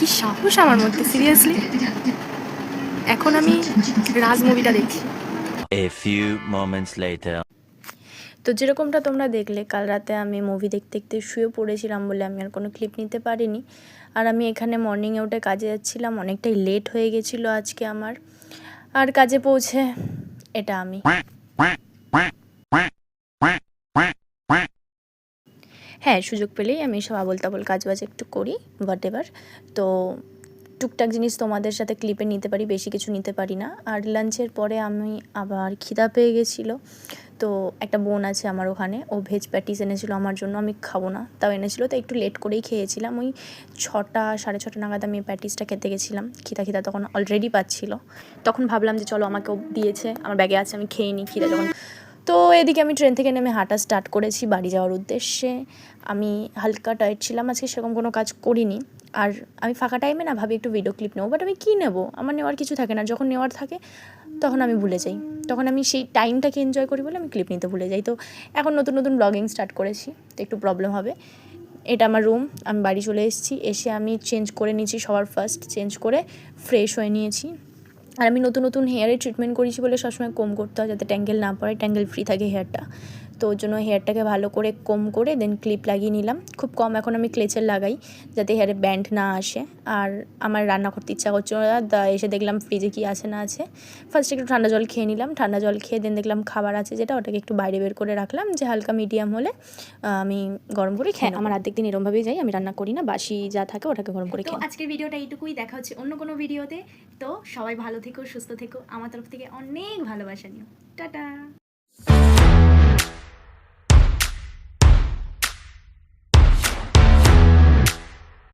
কি সাহস আমার মধ্যে, সিরিয়াসলি। এখন আমি রাজ মুভিটা দেখছি। A few moments later. তো যেরকমটা তোমরা দেখলে, কাল রাতে আমি মুভি দেখতে দেখতে শুয়ে পড়েছিলাম বলে আমি আর কোনো ক্লিপ নিতে পারিনি। আর আমি এখানে মর্নিংয়ে উঠে কাজে যাচ্ছিলাম, অনেকটাই লেট হয়ে গেছিলো আজকে আমার। আর কাজে পৌঁছে এটা আমি। হ্যাঁ, সুযোগ পেলেই আমি সব আবোল তাবোল কাজ বাজ একটু করি, হোয়াট এভার। তো টুকটাক জিনিস তোমাদের সাথে ক্লিপে নিতে পারি, বেশি কিছু নিতে পারি না। আর লাঞ্চের পরে আমি আবার খিদা পেয়ে গেছিলো। তো একটা বোন আছে আমার ওখানে, ও ভেজ প্যাটিস এনেছিলো আমার জন্য, আমি খাবো না তাও এনেছিলো, তো একটু লেট করেই খেয়েছিলাম। ওই 6টা সাড়ে 6টা নাগাদ আমি প্যাটিসটা খেতে গেছিলাম। খিদা তখন অলরেডি পাচ্ছিলো। তখন ভাবলাম যে চলো, আমাকেও দিয়েছে, আমার ব্যাগে আছে, আমি খেয়ে নিই খিদা যখন। তো এদিকে আমি ট্রেন থেকে নেমে হাঁটা স্টার্ট করেছি বাড়ি যাওয়ার উদ্দেশ্যে। আমি হালকা টায়ার্ড ছিলাম, আজকে সেরকম কোনো কাজ করিনি। আর আমি ফাঁকা টাইমে না ভাবি একটু ভিডিও ক্লিপ নেবো, বাট আমি কী নেবো, আমার নেওয়ার কিছু থাকে না। যখন নেওয়ার থাকে তখন আমি ভুলে যাই, তখন আমি সেই টাইমটাকে এনজয় করি বলে আমি ক্লিপ নিতে ভুলে যাই। তো এখন নতুন ব্লগিং স্টার্ট করেছি, তো একটু প্রবলেম হবে। এটা আমার রুম, আমি বাড়ি চলে এসেছি। এসে আমি চেঞ্জ করে নিয়েছি, সবার ফার্স্ট চেঞ্জ করে ফ্রেশ হয়ে নিয়েছি। আর আমি নতুন হেয়ারে ট্রিটমেন্ট করেছি বলে সবসময় কোম করতে হয়, যাতে ট্যাঙ্গেল না পড়ে, ট্যাঙ্গেল ফ্রি থাকে হেয়ারটা। তো ওর জন্য হেয়ারটাকে ভালো করে কোম করে দেন ক্লিপ লাগিয়ে নিলাম। খুব কম এখন আমি ক্লেচার লাগাই, যাতে হেয়ারে ব্যান্ড না আসে। আর আমার রান্না করতে ইচ্ছা করছিল না, এসে দেখলাম ফ্রিজে কী আছে না আছে। ফার্স্টে একটু ঠান্ডা জল খেয়ে নিলাম, ঠান্ডা জল খেয়ে দেন দেখলাম খাবার আছে যেটা, ওটাকে একটু বাইরে বের করে রাখলাম, যে হালকা মিডিয়াম হলে আমি গরম করে খেয়ে। আমার অর্ধেক দিন এরমভাবেই যাই, আমি রান্না করি না, বাসি যা থাকে ওটাকে গরম করে তো খাই। আজকের ভিডিওটা এইটুকুই, দেখা হচ্ছে অন্য কোনো ভিডিওতে। তো সবাই ভালো থেকো, সুস্থ থেকো, আমার তরফ থেকে অনেক ভালোবাসা নিও। টাটা।